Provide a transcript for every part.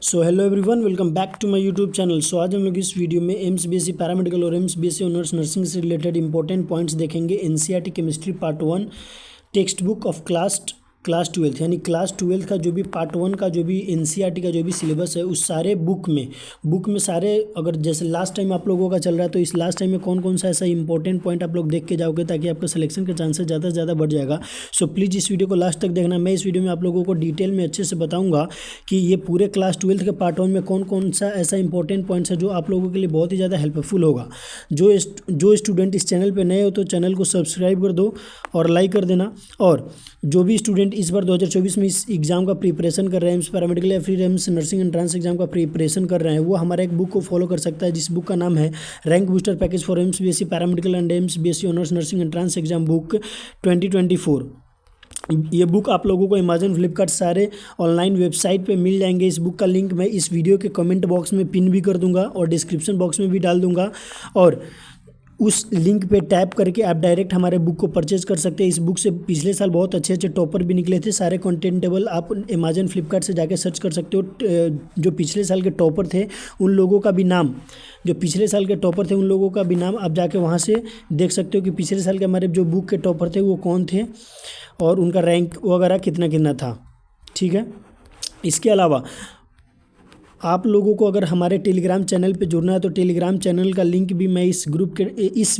So hello everyone, welcome back to my YouTube channel. So आज हम लोग इस वीडियो में एम्स बीएससी पैरामेडिकल और एम्स बीएससी ऑनर्स नर्सिंग से रिलेटेड इंपॉर्टेंट पॉइंट्स देखेंगे। NCERT chemistry part 1 text book of class twelfth, यानी क्लास ट्वेल्थ का जो भी पार्ट 1 का जो भी एनसीईआरटी का जो भी सिलेबस है उस सारे बुक में सारे, अगर जैसे लास्ट टाइम आप लोगों का चल रहा है तो इस लास्ट टाइम में कौन कौन सा ऐसा इंपॉर्टेंट पॉइंट आप लोग देख के जाओगे ताकि आपका सिलेक्शन का चांसेस ज़्यादा से ज़्यादा बढ़ जाएगा। सो प्लीज़ इस वीडियो को लास्ट तक देखना। मैं इस वीडियो में आप लोगों को डिटेल में अच्छे से बताऊंगा कि ये पूरे क्लास ट्वेल्थ के पार्ट 1 में कौन कौन सा ऐसा इंपॉर्टेंट पॉइंट्स है जो आप लोगों के लिए बहुत ही ज़्यादा हेल्पफुल होगा। जो स्टूडेंट इस चैनल पे नए हो तो चैनल को सब्सक्राइब कर दो और लाइक कर देना। और जो भी स्टूडेंट इस बार 2024 में इस एग्ज़ाम का प्रिपरेशन कर रहे हैं, एम्स पैरामेडिकल या फिर एम्स नर्सिंग एंट्रेंस एग्जाम का प्रिपरेशन कर रहे हैं, वो हमारे एक बुक को फॉलो कर सकता है जिस बुक का नाम है rank booster package for AIIMS BSc paramedical and AIIMS BSc honours nursing entrance exam book 2024। ये बुक आप लोगों को अमेजन फ्लिपकार्ट सारे ऑनलाइन वेबसाइट पे मिल जाएंगे। इस बुक का लिंक मैं इस वीडियो के कमेंट बॉक्स में पिन भी कर दूंगा और डिस्क्रिप्शन बॉक्स में भी डाल दूंगा, और उस लिंक पे टैप करके आप डायरेक्ट हमारे बुक को परचेज कर सकते हैं। इस बुक से पिछले साल बहुत अच्छे अच्छे टॉपर भी निकले थे। सारे कंटेंट टेबल आप अमेजन फ्लिपकार्ट से जाके सर्च कर सकते हो। जो पिछले साल के टॉपर थे उन लोगों का भी नाम, आप जाके वहाँ से देख सकते हो कि पिछले साल के हमारे जो बुक के टॉपर थे वो कौन थे और उनका रैंक वगैरह कितना कितना था। ठीक है, इसके अलावा आप लोगों को अगर हमारे टेलीग्राम चैनल पे जुड़ना है तो टेलीग्राम चैनल का लिंक भी मैं इस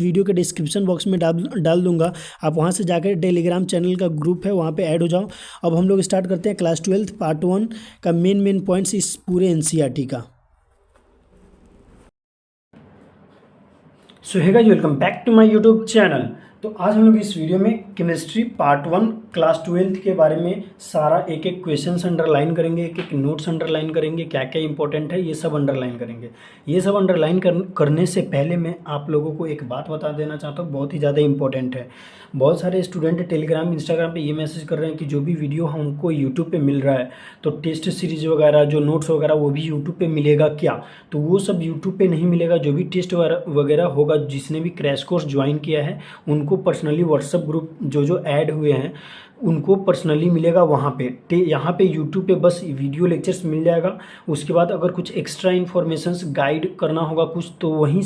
वीडियो के डिस्क्रिप्शन बॉक्स में डाल दूंगा। आप वहां से जाकर टेलीग्राम चैनल का ग्रुप है वहां पे ऐड हो जाओ। अब हम लोग स्टार्ट करते हैं क्लास 12 पार्ट 1 का मेन पॉइंट्स इस पूरे एनसीईआरटी का। So hey guys, welcome back to my YouTube channel. तो आज हम लोग इस वीडियो में केमिस्ट्री पार्ट 1 क्लास 12 के बारे में सारा एक एक क्वेश्चंस अंडरलाइन करेंगे, एक एक नोट्स अंडरलाइन करेंगे, क्या क्या इंपॉर्टेंट है ये सब अंडरलाइन करेंगे। ये सब अंडरलाइन करने से पहले मैं आप लोगों को एक बात बता देना चाहता हूँ, बहुत ही ज़्यादा इंपॉर्टेंट है। बहुत सारे स्टूडेंट टेलीग्राम इंस्टाग्राम पे ये मैसेज कर रहे हैं कि जो भी वीडियो हमको यूट्यूब पे मिल रहा है तो टेस्ट सीरीज वगैरह जो नोट्स वगैरह वो भी यूट्यूब पे मिलेगा क्या? तो वो सब यूट्यूब पे नहीं मिलेगा। जो भी टेस्ट वगैरह होगा, जिसने भी क्रैश कोर्स ज्वाइन किया है उनको पर्सनली व्हाट्सएप ग्रुप जो ऐड हुए हैं उनको पर्सनली मिलेगा वहाँ पे। यहाँ पे यूट्यूब पे बस वीडियो लेक्चर्स मिल जाएगा। उसके बाद अगर कुछ एक्स्ट्रा इन्फॉर्मेशंस गाइड करना होगा कुछ तो वहीं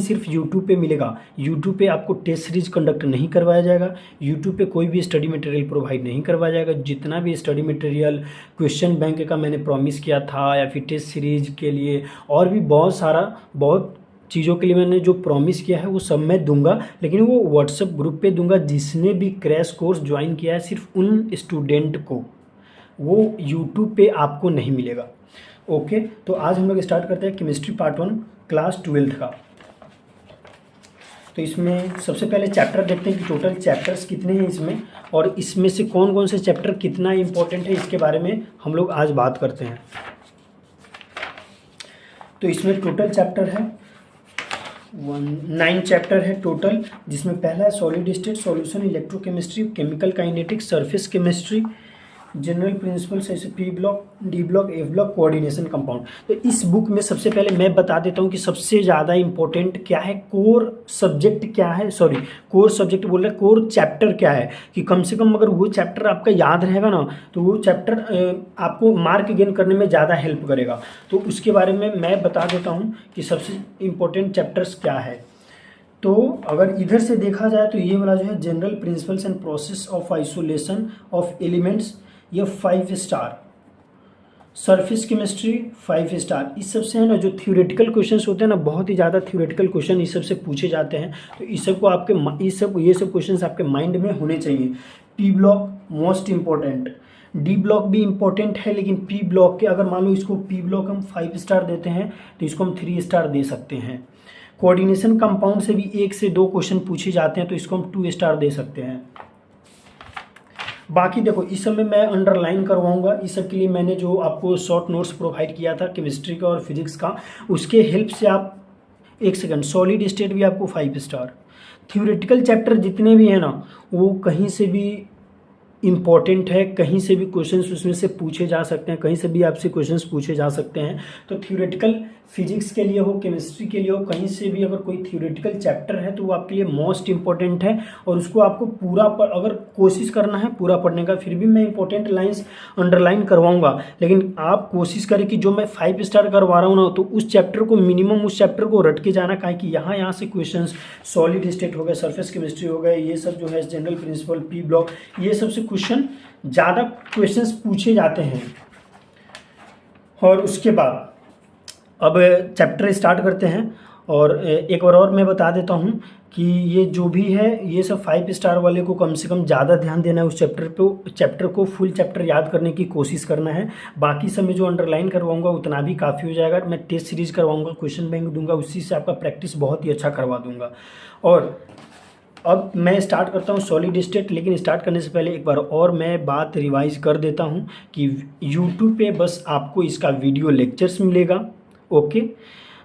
सिर्फ यूट्यूब पे मिलेगा। यूट्यूब पे आपको टेस्ट सीरीज कंडक्ट नहीं करवाया जाएगा। यूट्यूब पे कोई भी स्टडी मटेरियल प्रोवाइड नहीं करवाया जाएगा। जितना भी स्टडी मटेरियल क्वेश्चन बैंक का मैंने प्रॉमिस किया था या फिर टेस्ट सीरीज के लिए और भी बहुत चीज़ों के लिए मैंने जो प्रॉमिस किया है वो सब मैं दूंगा, लेकिन वो व्हाट्सएप ग्रुप पे दूंगा जिसने भी क्रैश कोर्स ज्वाइन किया है, सिर्फ उन स्टूडेंट को। वो यूट्यूब पे आपको नहीं मिलेगा। ओके, तो आज हम लोग स्टार्ट करते हैं केमिस्ट्री पार्ट 1 क्लास 12 का। तो इसमें सबसे पहले चैप्टर देखते हैं कि टोटल चैप्टर्स कितने हैं इसमें, और इसमें से कौन कौन से चैप्टर कितना इंपॉर्टेंट है इसके बारे में हम लोग आज बात करते हैं। तो इसमें टोटल चैप्टर है 9 चैप्टर है टोटल, जिसमें पहला है solid state solution, electrochemistry, chemical kinetics, surface chemistry, general principles, ऐसे P block, D block, F block, coordination compound. तो इस बुक में सबसे पहले मैं बता देता हूँ कि सबसे ज़्यादा इंपॉर्टेंट क्या है, कोर सब्जेक्ट कोर चैप्टर क्या है, कि कम से कम अगर वो चैप्टर आपका याद रहेगा ना तो वो चैप्टर आपको मार्क गेन करने में ज़्यादा हेल्प करेगा। तो उसके बारे में मैं बता देता हूँ कि सबसे इम्पोर्टेंट चैप्टर्स क्या है। तो अगर इधर से देखा जाए तो ये वाला जो है general principles and process of isolation of elements, ये 5 स्टार। Surface chemistry 5 star. इस सब से है ना जो थ्योरेटिकल क्वेश्चंस होते हैं ना, बहुत ही ज़्यादा थ्योरेटिकल क्वेश्चन इस सब से पूछे जाते हैं। तो इस सब को ये सब क्वेश्चंस आपके माइंड में होने चाहिए। P block most important, D block भी इंपॉर्टेंट है, लेकिन पी ब्लॉक के अगर मान लो इसको पी ब्लॉक हम 5 स्टार देते हैं तो इसको हम 3 स्टार दे सकते हैं। कोऑर्डिनेशन कंपाउंड से भी 1 से 2 क्वेश्चन पूछे जाते हैं तो इसको हम 2 स्टार दे सकते हैं। बाकी देखो इस सब में मैं अंडरलाइन करवाऊंगा। इस सब के लिए मैंने जो आपको शॉर्ट नोट्स प्रोवाइड किया था केमिस्ट्री का और फिजिक्स का, उसके हेल्प से आप एक सेकंड, सॉलिड स्टेट भी आपको 5 स्टार। थ्योरेटिकल चैप्टर जितने भी हैं ना वो कहीं से भी इम्पॉर्टेंट है, कहीं से भी क्वेश्चंस उसमें से पूछे जा सकते हैं, कहीं से भी आपसे क्वेश्चंस पूछे जा सकते हैं। तो थ्योरेटिकल फिजिक्स के लिए हो, केमिस्ट्री के लिए हो, कहीं से भी अगर कोई थ्योरेटिकल चैप्टर है तो वो आपके लिए मोस्ट इंपॉर्टेंट है और उसको आपको पूरा अगर कोशिश करना है पूरा पढ़ने का। फिर भी मैं इंपॉर्टेंट लाइंस अंडरलाइन करवाऊंगा, लेकिन आप कोशिश करें कि जो मैं 5 स्टार करवा रहा हूँ ना, तो उस चैप्टर को मिनिमम उस चैप्टर को रट के जाना, काहे कि यहाँ से क्वेश्चन सॉलिड स्टेट हो गए, सरफेस केमिस्ट्री हो गए, ये सब जो है जनरल प्रिंसिपल, पी ब्लॉक, ये सब से क्वेश्चन ज़्यादा क्वेश्चंस पूछे जाते हैं। और उसके बाद अब चैप्टर स्टार्ट करते हैं। और एक बार और मैं बता देता हूँ कि ये जो भी है ये सब 5 स्टार वाले को कम से कम ज़्यादा ध्यान देना है उस चैप्टर को फुल चैप्टर याद करने की कोशिश करना है। बाकी सब में जो अंडरलाइन करवाऊंगा उतना भी काफ़ी हो जाएगा। मैं टेस्ट सीरीज करवाऊंगा, क्वेश्चन बैंक दूंगा, उसी से आपका प्रैक्टिस बहुत ही अच्छा करवा दूंगा। और अब मैं स्टार्ट करता हूँ सॉलिड स्टेट, लेकिन स्टार्ट करने से पहले एक बार और मैं बात रिवाइज कर देता हूँ कि यूट्यूब पे बस आपको इसका वीडियो लेक्चर्स मिलेगा। ओके,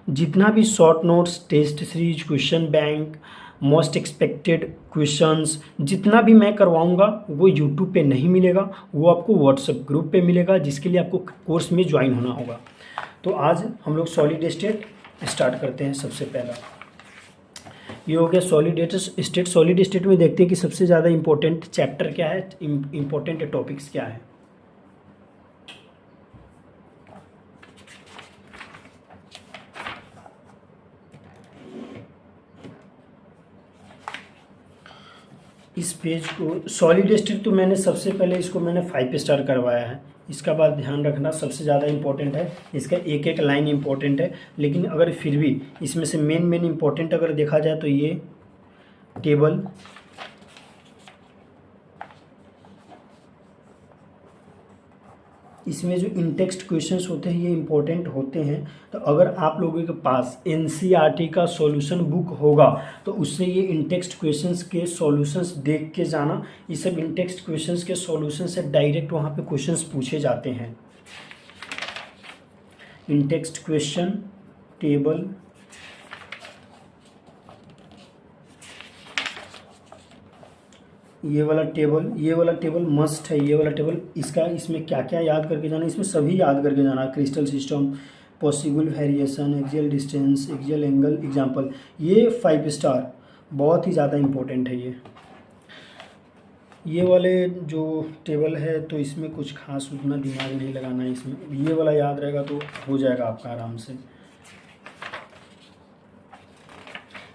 जितना भी short notes, test series, question bank, most expected questions, जितना भी मैं करवाऊंगा वो यूट्यूब पे नहीं मिलेगा, वो आपको व्हाट्सएप ग्रुप पे मिलेगा, जिसके लिए आपको कोर्स में ज्वाइन होना होगा। तो आज हम लोग सॉलिड स्टेट स्टार्ट करते हैं। सबसे पहला ये हो गया सॉलिड स्टेट। सॉलिड स्टेट में देखते हैं कि सबसे ज़्यादा इंपॉर्टेंट चैप्टर क्या है, इंपॉर्टेंट टॉपिक्स क्या है। इस पेज को सॉलिड स्टेट तो मैंने सबसे पहले इसको मैंने 5 स्टार करवाया है। इसका बात ध्यान रखना, सबसे ज़्यादा इंपॉर्टेंट है, इसका एक एक लाइन इंपॉर्टेंट है। लेकिन अगर फिर भी इसमें से मेन इंपॉर्टेंट अगर देखा जाए तो ये टेबल, इसमें जो इनटेक्स्ट क्वेश्चंस होते हैं ये इंपॉर्टेंट होते हैं। तो अगर आप लोगों के पास एनसीईआरटी का सॉल्यूशन बुक होगा तो उससे ये इनटेक्स्ट क्वेश्चंस के सॉल्यूशंस देख के जाना। ये सब इनटेक्स्ट क्वेश्चंस के सॉल्यूशन से डायरेक्ट वहाँ पे क्वेश्चंस पूछे जाते हैं। इनटेक्स्ट क्वेश्चन टेबल, ये वाला टेबल मस्ट है। ये वाला टेबल इसमें क्या क्या याद करके जाना, इसमें सभी याद करके जाना। Crystal system, possible variation, axial distance, axial angle, example, ये 5 स्टार बहुत ही ज़्यादा इम्पोर्टेंट है। ये वाले जो टेबल है तो इसमें कुछ खास उतना दिमाग नहीं लगाना है, इसमें ये वाला याद रहेगा तो हो जाएगा आपका आराम से।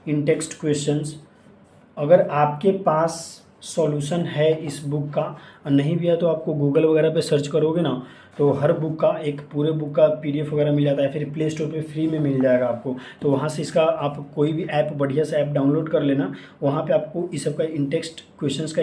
इनटेक्स्ट क्वेश्चंस, अगर आपके पास सॉल्यूशन है इस बुक का और नहीं भी है तो आपको गूगल वगैरह पे सर्च करोगे ना तो हर बुक का एक पूरे बुक का पीडीएफ वगैरह मिल जाता है, फिर प्ले स्टोर पे फ्री में मिल जाएगा आपको। तो वहाँ से इसका आप कोई भी ऐप, बढ़िया सा ऐप डाउनलोड कर लेना, वहाँ पे आपको इस सब का इंटेक्स्ट क्वेश्चंस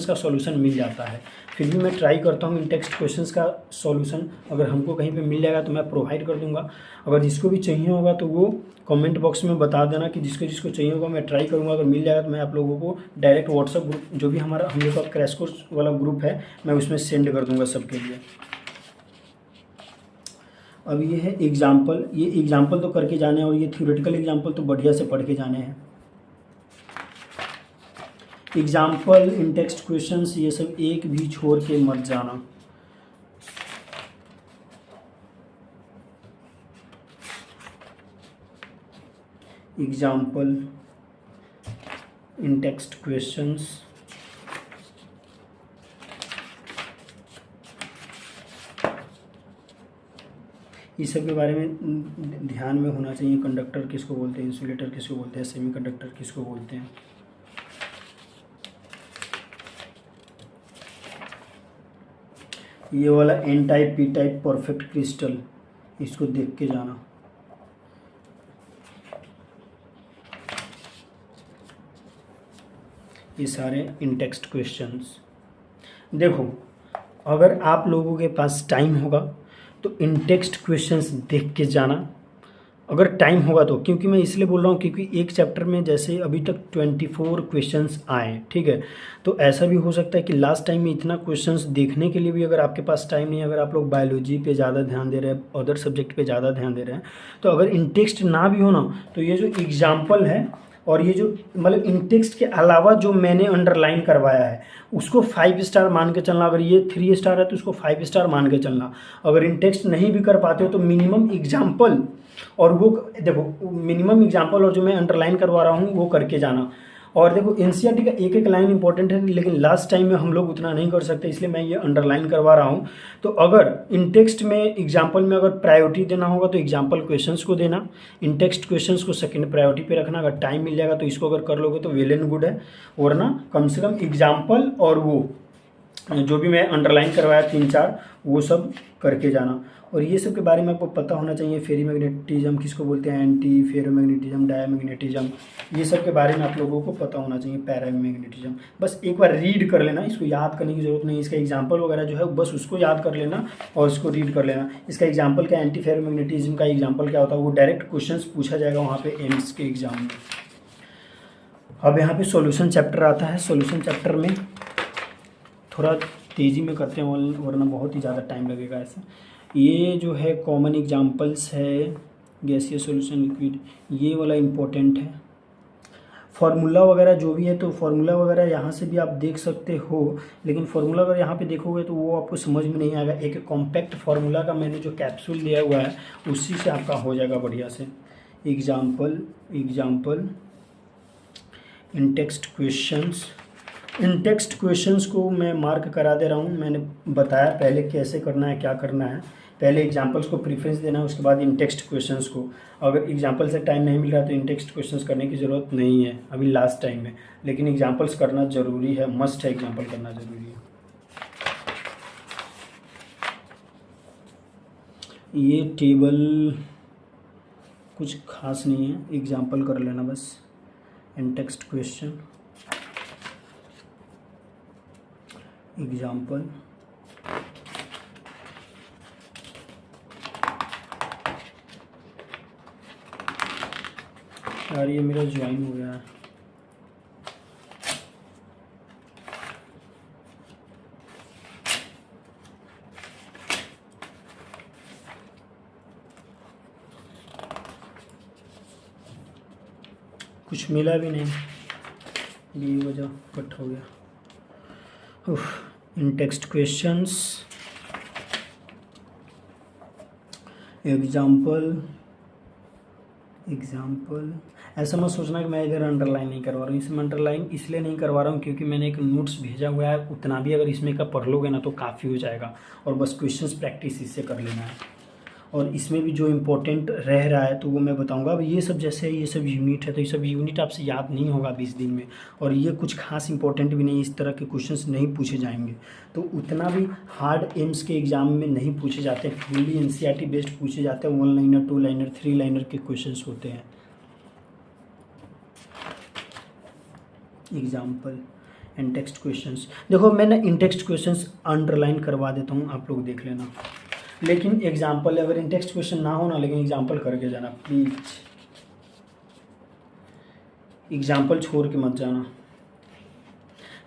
का सॉल्यूशन मिल जाता है। फिर भी मैं ट्राई करता हूँ इंटेक्स्ट क्वेश्चंस का सॉल्यूशन, अगर हमको कहीं पे मिल जाएगा तो मैं प्रोवाइड कर दूँगा। अगर जिसको भी चाहिए होगा तो वो कमेंट बॉक्स में बता देना कि जिसको चाहिए होगा, मैं ट्राई करूँगा। अगर मिल जाएगा तो मैं आप लोगों को डायरेक्ट व्हाट्सएप ग्रुप, जो भी हम लोग का क्रैश कोर्स वाला ग्रुप है, मैं उसमें सेंड कर दूँगा सबके लिए। अब ये है एग्जाम्पल, ये एग्जाम्पल तो करके जाने हैं और ये थ्योरेटिकल एग्जाम्पल तो बढ़िया से पढ़ के जाने हैं। एग्जाम्पल, इंटेक्स्ट क्वेश्चंस, ये सब एक भी छोड़ के मत जाना। एग्जाम्पल, इंटेक्स्ट क्वेश्चंस, इस सब के बारे में ध्यान में होना चाहिए। कंडक्टर किसको बोलते हैं, इंसुलेटर किसको बोलते हैं, सेमीकंडक्टर किसको बोलते हैं। ये वाला N type, P type, perfect crystal, इसको देख के जाना। ये सारे इनटेक्स्ट क्वेश्चंस। देखो, अगर आप लोगों के पास टाइम होगा तो इनटेक्स्ट क्वेश्चंस देख के जाना, अगर टाइम होगा तो। क्योंकि मैं इसलिए बोल रहा हूँ क्योंकि एक चैप्टर में जैसे अभी तक 24 क्वेश्चंस आए, ठीक है, तो ऐसा भी हो सकता है कि लास्ट टाइम में इतना क्वेश्चंस देखने के लिए भी अगर आपके पास टाइम नहीं है, अगर आप लोग बायोलॉजी पे ज़्यादा ध्यान दे रहे हैं, अदर सब्जेक्ट पे ज़्यादा ध्यान दे रहे हैं, तो अगर इनटेक्स्ट ना भी हो ना तो ये जो एग्जाम्पल है और ये जो मतलब इन टेक्स्ट के अलावा जो मैंने अंडरलाइन करवाया है उसको 5 स्टार मान के चलना। अगर ये 3 स्टार है तो उसको 5 स्टार मान के चलना। अगर इन टेक्स्ट नहीं भी कर पाते हो तो मिनिमम एग्जाम्पल और वो देखो मिनिमम एग्जाम्पल और जो मैं अंडरलाइन करवा रहा हूँ वो करके जाना। और देखो एनसीईआरटी का एक एक लाइन इंपॉर्टेंट है, लेकिन लास्ट टाइम में हम लोग उतना नहीं कर सकते, इसलिए मैं ये अंडरलाइन करवा रहा हूँ। तो अगर इन टेक्स्ट में एग्जाम्पल में अगर प्रायोरिटी देना होगा तो एग्जाम्पल क्वेश्चंस को देना, इन टेक्स्ट क्वेश्चंस को सेकंड प्रायोरिटी पे रखना। अगर टाइम मिल जाएगा तो इसको अगर कर लोगे तो वेल एंड गुड है, वरना कम से कम एग्जाम्पल और वो जो भी मैं अंडरलाइन करवाया 3-4 वो सब करके जाना। और ये सब के बारे में आपको पता होना चाहिए। फेरीमैग्नेटिज्म किसको बोलते हैं, एंटी फेरोमैग्नेटिज्म, डायमैग्नेटिज्म, ये सब के बारे में आप लोगों को पता होना चाहिए। पैरामैग्नेटिज्म बस एक बार रीड कर लेना, इसको याद करने की जरूरत नहीं। इसका एग्जाम्पल वगैरह जो है बस उसको याद कर लेना और इसको रीड कर लेना। इसका एग्जाम्पल क्या, एंटी फेरोमैग्नेटिज्म का एग्जाम्पल क्या होता है वो डायरेक्ट क्वेश्चन पूछा जाएगा वहाँ पे एम्स के एग्जाम में। अब यहाँ पे सॉल्यूशन चैप्टर आता है। सॉल्यूशन चैप्टर में थोड़ा तेज़ी में करते हैं वरना बहुत ही ज़्यादा टाइम लगेगा ऐसा। ये जो है कॉमन एग्जांपल्स है, गैसीय सॉल्यूशन, लिक्विड, ये वाला इम्पोर्टेंट है। फार्मूला वगैरह जो भी है तो फार्मूला वगैरह यहाँ से भी आप देख सकते हो, लेकिन फार्मूला अगर यहाँ पे देखोगे तो वो आपको समझ में नहीं आएगा। एक कॉम्पैक्ट फार्मूला का मैंने जो कैप्सूल दिया हुआ है उसी से आपका हो जाएगा बढ़िया से। Example in text questions, in text questions को मैं मार्क करा दे रहा हूँ। मैंने बताया पहले कैसे करना है, क्या करना है। पहले एग्जाम्पल्स को प्रीफरेंस देना है, उसके बाद इन टेक्स्ट क्वेश्चंस को। अगर एग्जाम्पल से टाइम नहीं मिल रहा तो इन टेक्स्ट क्वेश्चंस करने की ज़रूरत नहीं है अभी लास्ट टाइम में, लेकिन एग्जाम्पल्स करना ज़रूरी है, मस्ट है, एग्जाम्पल करना ज़रूरी है। ये टेबल कुछ खास नहीं है, एग्जाम्पल कर लेना बस। इन टेक्स्ट क्वेश्चन एग्जाम्पल, यार ये मेरा ज्वाइन हो गया है। कुछ मिला भी नहीं, ये वजह कट हो गया। इन टेक्स्ट क्वेश्चंस एग्जाम्पल, ऐसा मत सोचना कि मैं इधर अंडरलाइन नहीं करवा रहा हूँ। इसमें अंडरलाइन इसलिए नहीं करवा रहा हूँ क्योंकि मैंने एक नोट्स भेजा हुआ है, उतना भी अगर इसमें का पढ़ लोगे ना तो काफ़ी हो जाएगा, और बस क्वेश्चंस प्रैक्टिस इससे कर लेना है। और इसमें भी जो इम्पोर्टेंट रह रहा है तो वो मैं बताऊंगा। अब ये सब जैसे ये सब यूनिट है तो ये सब यूनिट आपसे याद नहीं होगा 20 दिन में, और ये कुछ खास इंपॉर्टेंट भी नहीं, इस तरह के क्वेश्चंस नहीं पूछे जाएंगे, तो उतना भी हार्ड एम्स के एग्जाम में नहीं पूछे जाते। फुल्ली एनसीईआरटी बेस्ड पूछे जाते हैं, 1 लाइनर 2 लाइनर 3 लाइनर के क्वेश्चंस होते हैं। एग्जाम्पल इन टेक्स्ट क्वेश्चंस, देखो मैंने इन टेक्स्ट क्वेश्चंस अंडरलाइन करवा देता हूँ, आप लोग देख लेना। लेकिन एग्जाम्पल अगर इन टेक्स्ट क्वेश्चन ना हो ना, लेकिन एग्जाम्पल करके जाना प्लीज, एग्जाम्पल छोड़ के मत जाना।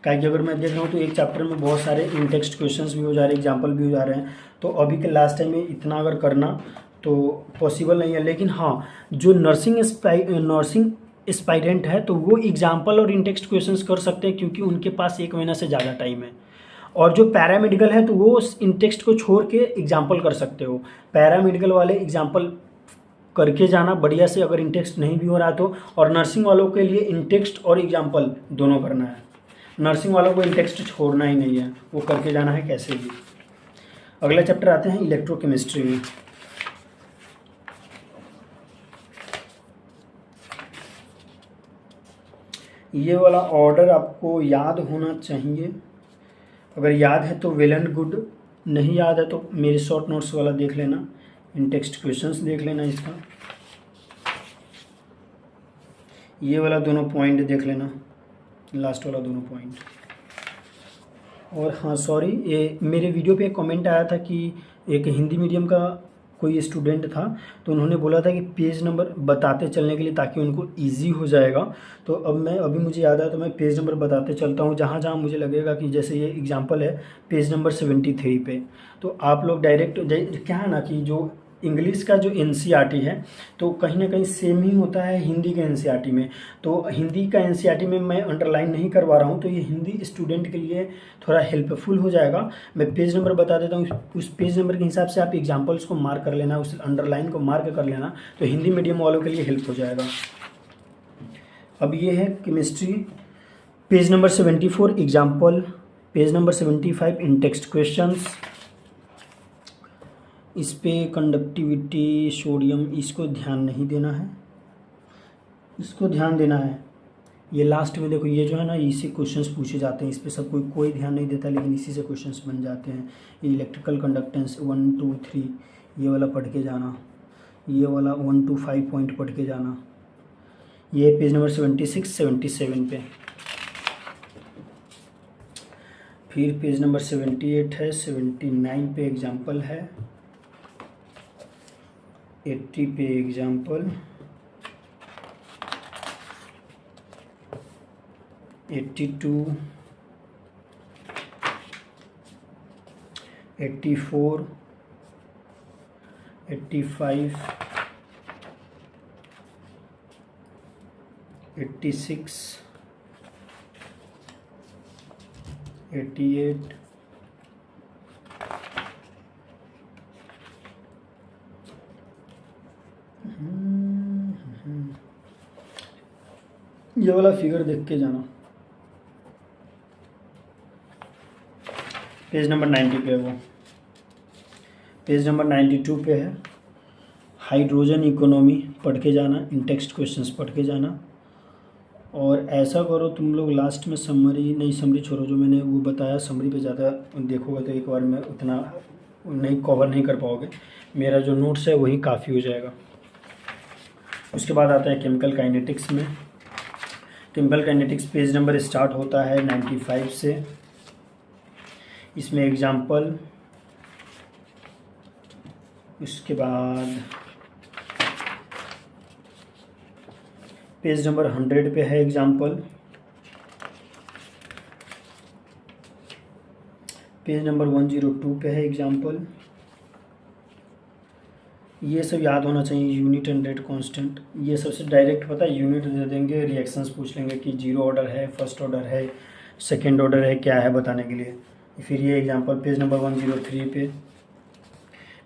क्योंकि अगर मैं देख रहा हूँ तो एक चैप्टर में बहुत सारे इन टेक्स्ट क्वेश्चंस भी हो जा रहे हैं, एग्जाम्पल भी हो जा रहे हैं, तो अभी के लास्ट टाइम में इतना अगर करना तो पॉसिबल नहीं है। लेकिन हाँ, जो नर्सिंग एस्पायरेंट है तो वो एग्जाम्पल और इन टेक्स्ट क्वेश्चंस कर सकते हैं, क्योंकि उनके पास 1 महीना से ज़्यादा टाइम है। और जो पैरामेडिकल है तो वो इन टेक्स्ट को छोड़ के एग्जाम्पल कर सकते हो। पैरामेडिकल वाले एग्जाम्पल करके जाना बढ़िया से, अगर इन टेक्स्ट नहीं भी हो रहा तो। और नर्सिंग वालों के लिए इन टेक्स्ट और एग्जाम्पल दोनों करना है। नर्सिंग वालों को इन टेक्स्ट छोड़ना ही नहीं है, वो करके जाना है कैसे भी। अगला चैप्टर आते हैं इलेक्ट्रोकेमिस्ट्री में। ये वाला ऑर्डर आपको याद होना चाहिए, अगर याद है तो वेल एंड गुड, नहीं याद है तो मेरे शॉर्ट नोट्स वाला देख लेना, इन टेक्स्ट क्वेश्चंस देख लेना इसका, ये वाला दोनों पॉइंट देख लेना, लास्ट वाला दोनों पॉइंट। और हाँ सॉरी, ये मेरे वीडियो पे एक कमेंट आया था कि एक हिंदी मीडियम का कोई स्टूडेंट था, तो उन्होंने बोला था कि पेज नंबर बताते चलने के लिए ताकि उनको इजी हो जाएगा। तो अभी मुझे याद आया तो मैं पेज नंबर बताते चलता हूँ, जहाँ जहाँ मुझे लगेगा कि जैसे ये एग्जांपल है पेज नंबर 73 पे। तो आप लोग डायरेक्ट क्या है ना कि जो इंग्लिश का जो एनसीईआरटी है तो कहीं ना कहीं सेम ही होता है हिंदी के एनसीईआरटी में। तो हिंदी का एनसीईआरटी में मैं अंडरलाइन नहीं करवा रहा हूँ, तो ये हिंदी स्टूडेंट के लिए थोड़ा हेल्पफुल हो जाएगा। मैं पेज नंबर बता देता हूँ, उस पेज नंबर के हिसाब से आप एग्जाम्पल्स को मार्क कर लेना, उस अंडरलाइन को मार्क कर लेना, तो हिंदी मीडियम वालों के लिए हेल्प हो जाएगा। अब ये है chemistry page number 74 example, page number 75 इन टेक्स्ट क्वेश्चंस। इस पे कंडक्टिविटी सोडियम, इसको ध्यान नहीं देना है, इसको ध्यान देना है। ये लास्ट में देखो, ये जो है ना, इसी क्वेश्चंस पूछे जाते हैं, इस पे सब कोई ध्यान नहीं देता, लेकिन इसी से क्वेश्चंस बन जाते हैं। ये इलेक्ट्रिकल कंडक्टेंस 1 2 3 ये वाला पढ़ के जाना, ये वाला 1 to 5 पॉइंट पढ़ के जाना। ये पेज नंबर 76 77 पे। फिर पेज नंबर 78 है, 79 पे एग्जाम्पल है, 80 पे एग्जाम्पल, 82 84 85 86 88 ये वाला फिगर देख के जाना। पेज नंबर 90 पे है वो। पेज नंबर 92 पे है हाइड्रोजन इकोनॉमी, पढ़ के जाना, इन टेक्स्ट क्वेश्चंस पढ़ के जाना। और ऐसा करो तुम लोग लास्ट में समरी, नहीं समरी छोड़ो, जो मैंने वो बताया समरी पे ज़्यादा देखोगे तो एक बार में उतना नहीं कवर नहीं कर पाओगे, मेरा जो नोट्स है वही काफ़ी हो जाएगा। उसके बाद आता है केमिकल काइनेटिक्स में। Chemical kinetics page number start होता है 95 से। इसमें एग्जाम्पल, उसके बाद पेज नंबर 100 पे है एग्जाम्पल, पेज नंबर 102 पे है एग्जाम्पल। ये सब याद होना चाहिए, यूनिट एंड रेट कांस्टेंट, ये सबसे डायरेक्ट पता है यूनिट दे देंगे, रिएक्शंस पूछ लेंगे कि 0 ऑर्डर है, फर्स्ट ऑर्डर है, सेकेंड ऑर्डर है, क्या है बताने के लिए। फिर ये एग्जांपल पेज नंबर 103 पे,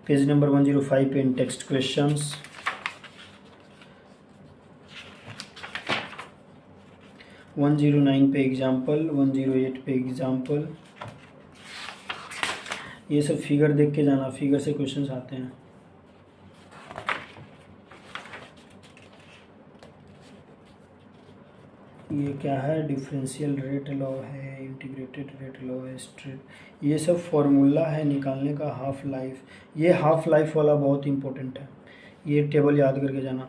पेज नंबर 105 पे इन टेक्स्ट क्वेश्चंस, पेज 109 पे एग्जांपल, 108 पे एग्जांपल। ये सब फिगर देख के जाना, फिगर से क्वेश्चंस आते हैं। ये क्या है, डिफरेंशियल रेट लॉ है, इंटीग्रेटेड रेट लॉ है, स्ट्रेट, ये सब फॉर्मूला है निकालने का। हाफ लाइफ, ये हाफ लाइफ वाला बहुत इंपॉर्टेंट है, ये टेबल याद करके जाना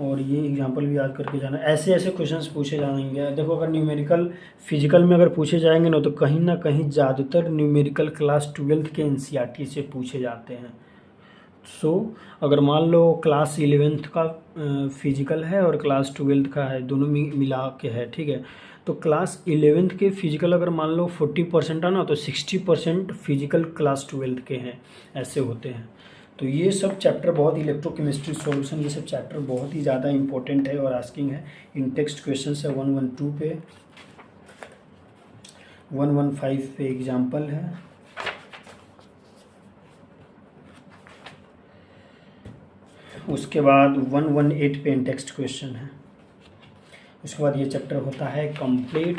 और ये एग्जांपल भी याद करके जाना। ऐसे ऐसे क्वेश्चंस पूछे जाएंगे। देखो अगर न्यूमेरिकल फिजिकल में अगर पूछे जाएंगे ना, तो कहीं ना कहीं ज़्यादातर न्यूमेरिकल क्लास 12th के एनसीईआरटी से पूछे जाते हैं। अगर मान लो क्लास 11th का फिजिकल है और क्लास 12th का है, दोनों मिला के है, ठीक है। तो क्लास 11th के फिजिकल अगर मान लो 40% है ना, तो 60% फिजिकल क्लास 12th के हैं, ऐसे होते हैं। तो ये सब चैप्टर बहुत, इलेक्ट्रोकेमिस्ट्री सॉल्यूशन, ये सब चैप्टर बहुत ही ज़्यादा इंपॉर्टेंट है और आस्किंग है। इन टेक्स्ट क्वेश्चन है 112 पे, 115 पे एग्जाम्पल है, उसके बाद 118 पे इन टेक्स्ट क्वेश्चन है। उसके बाद ये चैप्टर होता है कंप्लीट।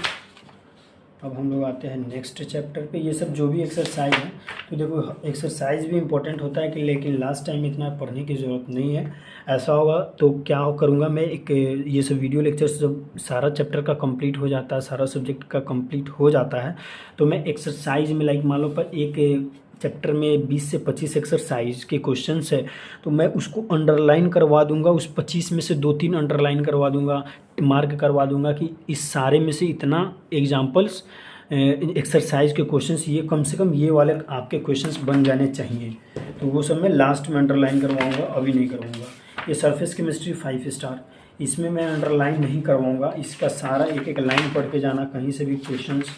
अब हम लोग आते हैं नेक्स्ट चैप्टर पे। ये सब जो भी एक्सरसाइज है, तो देखो एक्सरसाइज भी इम्पोर्टेंट होता है कि, लेकिन लास्ट टाइम इतना पढ़ने की ज़रूरत नहीं है। ऐसा होगा तो क्या करूँगा मैं, एक ये सब वीडियो लेक्चर्स जब सारा चैप्टर का कंप्लीट हो जाता है, सारा सब्जेक्ट का कंप्लीट हो जाता है, तो मैं एक्सरसाइज में लाइक मान लो पर एक चैप्टर में 20 से 25 एक्सरसाइज के क्वेश्चंस है, तो मैं उसको अंडरलाइन करवा दूंगा। उस 25 में से 2-3 अंडरलाइन करवा दूंगा, मार्क करवा दूंगा कि इस सारे में से इतना एग्जाम्पल्स एक्सरसाइज के क्वेश्चंस, ये कम से कम ये वाले आपके क्वेश्चंस बन जाने चाहिए। तो वो सब मैं लास्ट में अंडरलाइन करवाऊँगा, अभी नहीं करवाऊँगा। ये सरफेस केमिस्ट्री 5 स्टार, इसमें मैं अंडरलाइन नहीं करवाऊँगा, इसका सारा एक एक लाइन पढ़ के जाना, कहीं से भी क्वेश्चंस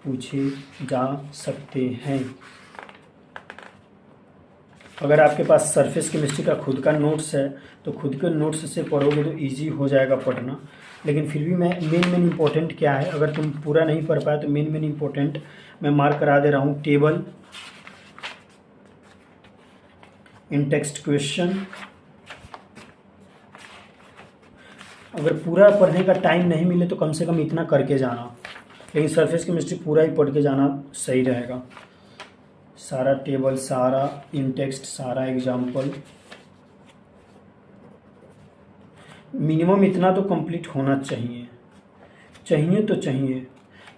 पूछे जा सकते हैं। अगर आपके पास सरफेस केमिस्ट्री का खुद का नोट्स है तो खुद के नोट्स से पढ़ोगे तो इजी हो जाएगा पढ़ना। लेकिन फिर भी मैं मेन इम्पोर्टेंट क्या है, अगर तुम पूरा नहीं पढ़ पाए तो मेन इम्पोर्टेंट मैं मार्क करा दे रहा हूँ। टेबल, इन टेक्स्ट क्वेश्चन, अगर पूरा पढ़ने का टाइम नहीं मिले तो कम से कम इतना करके जाना, लेकिन सरफेस केमिस्ट्री पूरा ही पढ़ के जाना सही रहेगा। सारा टेबल, सारा इन टेक्स्ट, सारा एग्जाम्पल, मिनिमम इतना तो कंप्लीट होना चाहिए।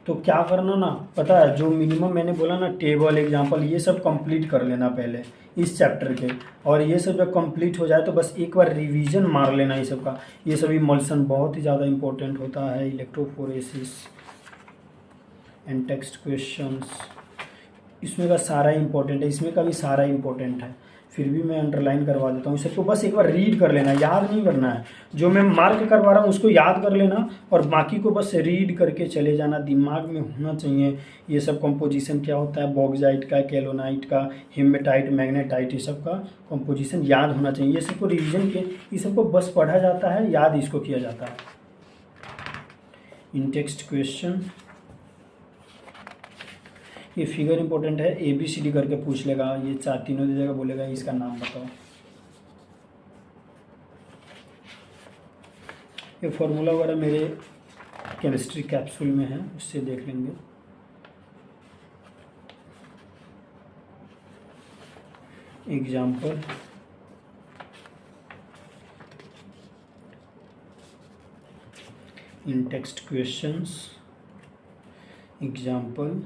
तो क्या करना ना, पता है, जो मिनिमम मैंने बोला ना, टेबल, एग्जाम्पल, ये सब कंप्लीट कर लेना पहले इस चैप्टर के। और ये सब जब कंप्लीट हो जाए तो बस एक बार रिवीजन मार लेना ये सब का। ये सब इमल्सन बहुत ही ज़्यादा इंपॉर्टेंट होता है, इलेक्ट्रोफोरेसिस एंड टेक्स्ट क्वेश्चंस, इसमें का सारा इंपॉर्टेंट है, इसमें का भी सारा इंपॉर्टेंट है। फिर भी मैं अंडरलाइन करवा देता हूँ, सबको बस एक बार रीड कर लेना, याद नहीं करना है। जो मैं मार्क करवा रहा हूँ उसको याद कर लेना और बाकी को बस रीड करके चले जाना, दिमाग में होना चाहिए। ये सब कंपोजिशन क्या होता है, बॉक्साइट का, केलोनाइट का, हेमेटाइट, मैग्नेटाइट, ये सब का कंपोजिशन याद होना चाहिए। ये सबको रिविजन के, ये सबको बस पढ़ा जाता है, याद इसको किया जाता है। इन टेक्स्ट क्वेश्चन, ये फिगर इंपॉर्टेंट है, ABCD करके पूछ लेगा, ये चार तीनों दे देगा, बोलेगा इसका नाम बताओ। ये फॉर्मूला वगैरह मेरे केमिस्ट्री कैप्सूल में है, उससे देख लेंगे। Example, in text questions, example,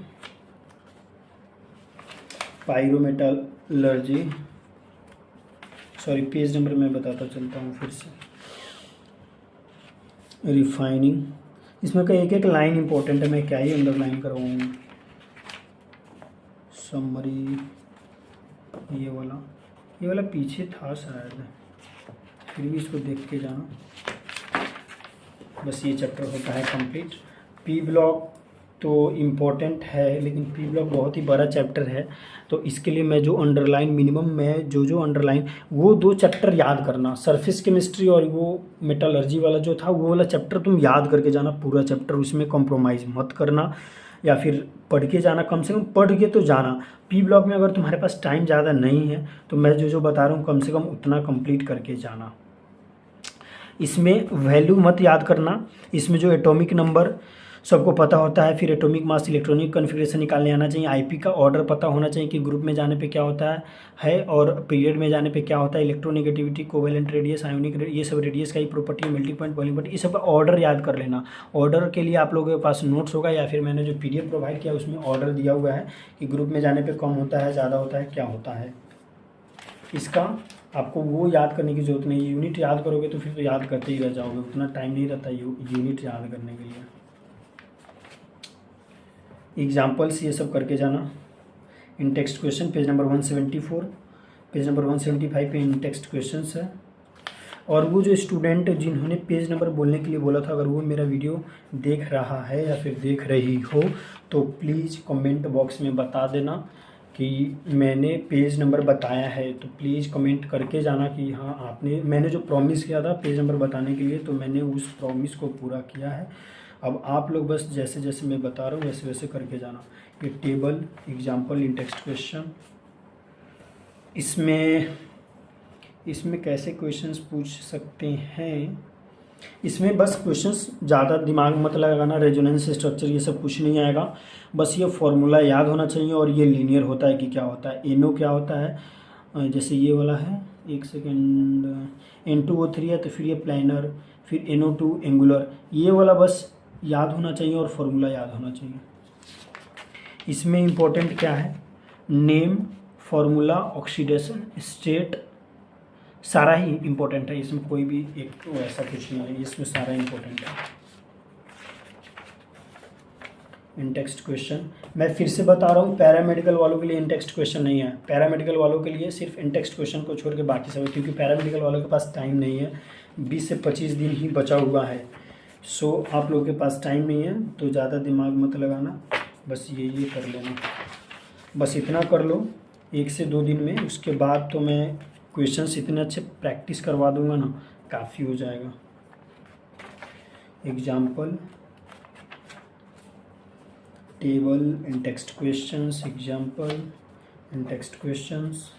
pyrometallurgy, sorry page number मैं बताता चलता हूँ फिर से। रिफाइनिंग, इसमें का एक लाइन इंपॉर्टेंट है, मैं क्या ही अंडरलाइन करवाऊँगा। समरी, ये वाला पीछे था शायद, फिर भी इसको देख के जाना। बस ये चैप्टर होता है कंप्लीट। पी ब्लॉक तो इम्पोर्टेंट है, लेकिन पी ब्लॉक बहुत ही बड़ा चैप्टर है, तो इसके लिए मैं जो अंडरलाइन, मिनिमम मैं जो अंडरलाइन, वो 2 चैप्टर याद करना, सरफेस केमिस्ट्री और वो मेटलर्जी वाला जो था, वो वाला चैप्टर तुम याद करके जाना, पूरा चैप्टर, उसमें कॉम्प्रोमाइज़ मत करना, या फिर पढ़ के जाना, कम से कम पढ़ के तो जाना। पी ब्लॉक में अगर तुम्हारे पास टाइम ज़्यादा नहीं है तो मैं जो बता रहा हूँ कम से कम उतना कंप्लीट करके जाना। इसमें वैल्यू मत याद करना, इसमें जो एटॉमिक नंबर सबको पता होता है, फिर एटॉमिक मास, इलेक्ट्रॉनिक कॉन्फ़िगरेशन निकालने आना चाहिए, आईपी का ऑर्डर पता होना चाहिए कि ग्रुप में जाने पे क्या होता है और पीरियड में जाने पे क्या होता है, electronegativity, covalent radius, ionic radius, ये सब रेडियस का ही property, melting point, boiling point, ये सब ऑर्डर याद कर लेना। ऑर्डर के लिए आप लोगों के पास नोट्स होगा या फिर मैंने जो PDF प्रोवाइड किया उसमें ऑर्डर दिया हुआ है कि ग्रुप में जाने पर कम होता है, ज़्यादा होता है, क्या होता है। इसका आपको वो याद करने की ज़रूरत नहीं, यूनिट याद करोगे तो फिर तो याद करते ही रह जाओगे, उतना टाइम नहीं रहता यूनिट याद करने के लिए। एग्जाम्पल्स ये सब करके जाना। In text question page number 174, page number 175 पे इन टेक्स्ट क्वेश्चंस है। और वो जो स्टूडेंट जिन्होंने पेज नंबर बोलने के लिए बोला था, अगर वो मेरा वीडियो देख रहा है या फिर देख रही हो तो प्लीज़ कमेंट बॉक्स में बता देना कि मैंने पेज नंबर बताया है। तो प्लीज़ कमेंट करके जाना कि हाँ मैंने जो प्रॉमिस किया था पेज नंबर बताने के लिए, तो मैंने उस प्रॉमिस को पूरा किया है। अब आप लोग बस जैसे जैसे मैं बता रहा हूँ वैसे वैसे करके जाना। ये table, example, in text question, इसमें कैसे क्वेश्चंस पूछ सकते हैं, इसमें बस क्वेश्चंस ज़्यादा दिमाग मत लगाना, रेजोनेंस स्ट्रक्चर ये सब कुछ नहीं आएगा, बस ये फॉर्मूला याद होना चाहिए। और ये लीनियर होता है कि क्या होता है, NO क्या होता है, जैसे ये वाला है, एक सेकेंड, N2O3 है तो फिर ये प्लानर, फिर NO2 एंगुलर, ये वाला बस याद होना चाहिए और फॉर्मूला याद होना चाहिए। इसमें इम्पोर्टेंट क्या है, नेम, फॉर्मूला, ऑक्सीडेशन स्टेट, सारा ही इम्पोर्टेंट है, इसमें कोई भी एक तो ऐसा कुछ नहीं है, इसमें सारा इम्पोर्टेंट है। इन टेक्स्ट क्वेश्चन मैं फिर से बता रहा हूँ, पैरामेडिकल वालों के लिए इन टेक्स्ट क्वेश्चन नहीं है, पैरामेडिकल वालों के लिए सिर्फ इन टेक्स्ट क्वेश्चन को छोड़ के बाकी सब, क्योंकि पैरामेडिकल वालों के पास टाइम नहीं है, 20 से 25 दिन ही बचा हुआ है। सो आप लोगों के पास टाइम नहीं है तो ज़्यादा दिमाग मत लगाना, बस ये कर लेना, बस इतना कर लो 1 से 2 दिन में। उसके बाद तो मैं क्वेश्चंस इतने अच्छे प्रैक्टिस करवा दूंगा ना, काफ़ी हो जाएगा। Example, table and text questions, example and text questions.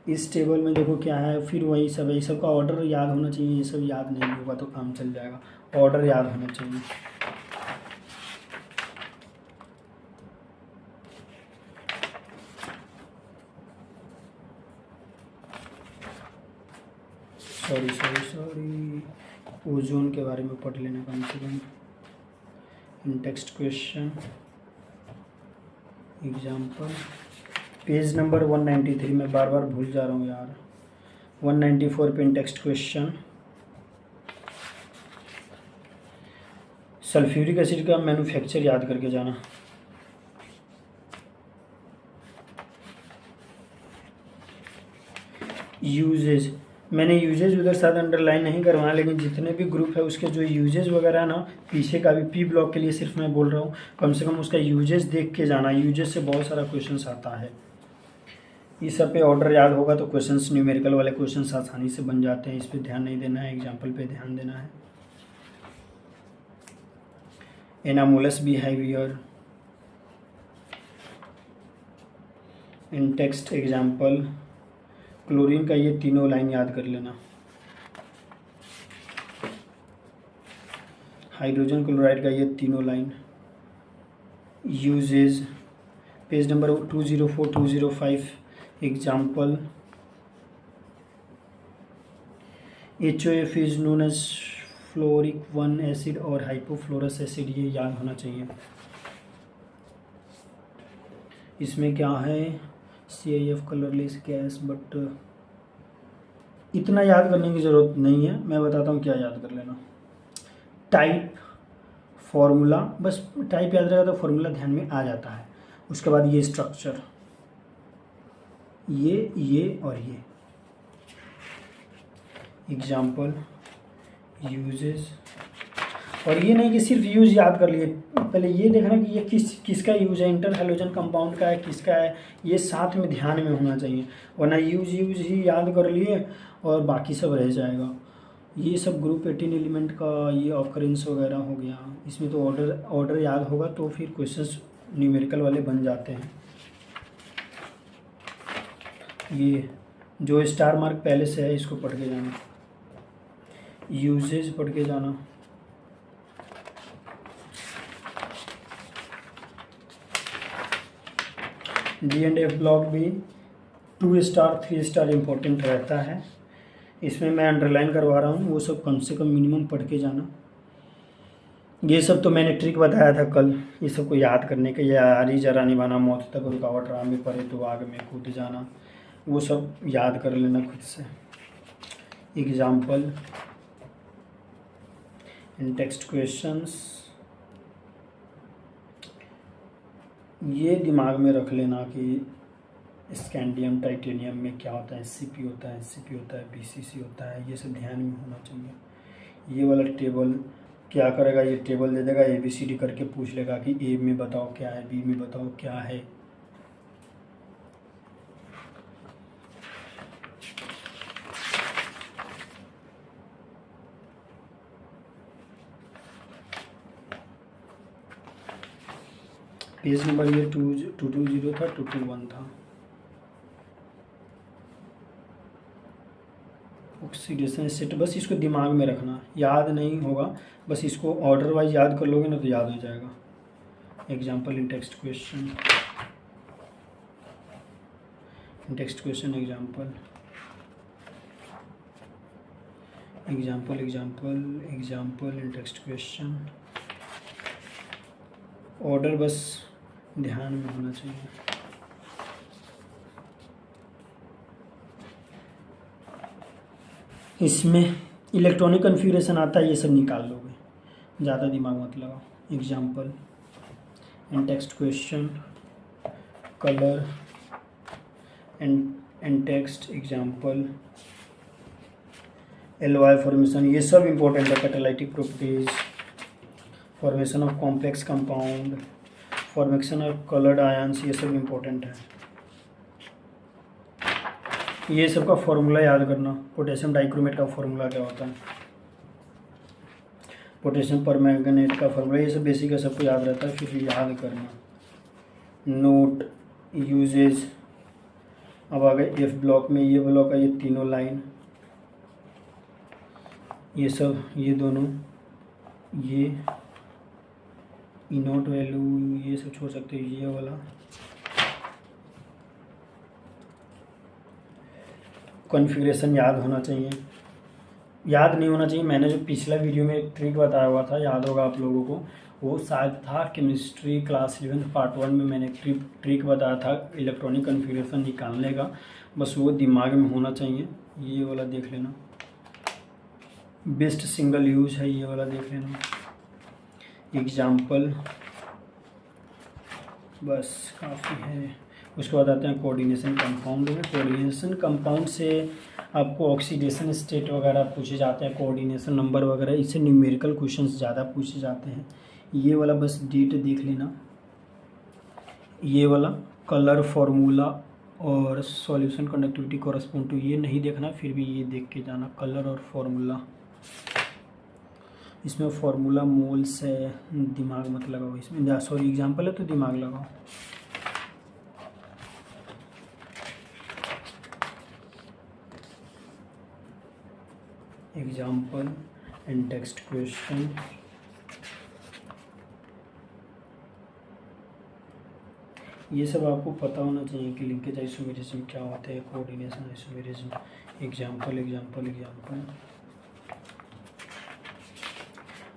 इस टेबल में देखो क्या है, फिर वही सब है, सबका ऑर्डर याद होना चाहिए। ये सब याद नहीं होगा तो काम चल जाएगा, ऑर्डर याद होना चाहिए। सॉरी ओजोन के बारे में पढ़ लेना कम से कम। In text question example, page number 193, मैं बार बार भूल जा रहा हूँ यार। 194 पे इन टेक्स्ट क्वेश्चन, सल्फ्यूरिक एसिड का मैन्युफैक्चर याद करके जाना। यूजेज, मैंने यूजेज उधर साथ अंडरलाइन नहीं करवाया, लेकिन जितने भी ग्रुप है उसके जो यूजेज वगैरह ना, पीछे का भी पी ब्लॉक के लिए सिर्फ मैं बोल रहा हूँ, कम से कम उसका यूजेज देख के जाना। यूजेज से बहुत सारा क्वेश्चंस आता है। इस सब पे ऑर्डर याद होगा तो क्वेश्चंस, न्यूमेरिकल वाले क्वेश्चंस आसानी से बन जाते हैं। इस पर ध्यान नहीं देना है, एग्जाम्पल पे ध्यान देना है। Anomalous behaviour in text example, chlorine का ये तीनों लाइन याद कर लेना। हाइड्रोजन क्लोराइड का ये तीनों line. Uses, page number 204 205 example, HOF is known as fluoric 1 acid और हाइपोफ्लोरस एसिड, ये याद होना चाहिए। इसमें क्या है, CIF कलरलेस गैस, बट इतना याद करने की ज़रूरत नहीं है। मैं बताता हूँ क्या याद कर लेना। टाइप, फॉर्मूला, बस टाइप याद रहेगा तो फॉर्मूला ध्यान में आ जाता है। उसके बाद ये स्ट्रक्चर, ये और ये। एग्जाम्पल, यूजेस, और ये नहीं कि सिर्फ यूज याद कर लिए, पहले ये देखना कि ये किसका यूज है, इंटर हैलोजन कंपाउंड का है, किसका है, ये साथ में ध्यान में होना चाहिए। वरना यूज ही याद कर लिए और बाकी सब रह जाएगा। ये सब ग्रुप 18 एलिमेंट का ये ऑकरेंस वगैरह हो गया। इसमें तो ऑर्डर याद होगा तो फिर क्वेश्चंस न्यूमेरिकल वाले बन जाते हैं। ये जो स्टार मार्क पहले से है इसको पढ़ के जाना। यूजेज पढ़ के जाना। D&F ब्लॉक भी 2 स्टार 3 स्टार इम्पोर्टेंट रहता है। इसमें मैं अंडरलाइन करवा रहा हूँ, वो सब कम से कम मिनिमम पढ़ के जाना। ये सब तो मैंने ट्रिक बताया था कल, ये सब को याद करने के। यारी जरा निभाना, मौत तक रुकावट राह में पड़े तो आग में कूद जाना, वो सब याद कर लेना खुद से। एग्जाम्पल इन टेक्स्ट क्वेश्चंस, ये दिमाग में रख लेना कि स्कैंडियम टाइटेनियम में क्या होता है, SCP होता है, SCP होता है, BCC होता है, ये सब ध्यान में होना चाहिए। ये वाला टेबल क्या करेगा, ये टेबल दे देगा, ABCD करके पूछ लेगा कि A में बताओ क्या है, B में बताओ क्या है। पेज नंबर ये 220 था, 221 था। ऑक्सीडेशन स्टेट, बस इसको दिमाग में रखना, याद नहीं होगा, बस इसको ऑर्डर वाइज याद कर लोगे ना तो याद हो जाएगा। Example in text question, text question example, example in text question. Order बस ध्यान में होना चाहिए। इसमें इलेक्ट्रॉनिक कन्फिग्रेशन आता है, ये सब निकाल लोगे, ज़्यादा दिमाग मत लगाओ। Example in text question, colour and text example, LOI formation, ये सब इंपॉर्टेंट है। Catalytic properties, formation of complex compound, formation of coloured ions, ये सब इम्पोर्टेंट है। ये सब का फॉर्मूला याद करना। पोटेशियम डाइक्रोमेट का फॉर्मूला क्या होता है, पोटेशियम परमैंगनेट का फॉर्मूला, ये सब बेसिक है, सबको याद रहता है, फिर याद करना। नोट यूजेज, अब आ गए एफ ब्लॉक में, ये ब्लॉक है, ये तीनों लाइन, ये सब, ये दोनों, ये नोट वैल्यू ये सब छोड़ सकते हो, ये वाला कॉन्फ़िगरेशन याद होना चाहिए। याद नहीं होना चाहिए, मैंने जो पिछला वीडियो में एक ट्रिक बताया हुआ था, याद होगा आप लोगों को, वो शायद था केमिस्ट्री क्लास 11 पार्ट 1 में मैंने ट्रिक बताया था इलेक्ट्रॉनिक कॉन्फ़िगरेशन निकालने का, बस वो दिमाग में होना चाहिए। ये वाला देख लेना, बेस्ट सिंगल यूज है, ये वाला देख लेना, एग्जाम्पल, बस काफ़ी है। उसके बाद आते हैं कोऑर्डिनेशन कंपाउंड में। कोऑर्डिनेशन कंपाउंड से आपको ऑक्सीडेशन स्टेट वगैरह पूछे जाते हैं, कोऑर्डिनेशन नंबर वगैरह, इससे न्यूमेरिकल क्वेश्चंस ज़्यादा पूछे जाते हैं। ये वाला बस डेट देख लेना, ये वाला कलर फार्मूला और सॉल्यूशन कंडक्टिविटी कॉरस्पॉन्ड टू, ये नहीं देखना, फिर भी ये देख के जाना, कलर और फार्मूला। इसमें फार्मूला मोल्स है, दिमाग मत लगाओ इसमें, सॉरी एग्जाम्पल है तो दिमाग लगाओ। एग्जाम्पल एंड टेक्स्ट क्वेश्चन, ये सब आपको पता होना चाहिए कि लिंकेज आइसोमेरिज्म क्या होता है, coordination isomerism, example example example.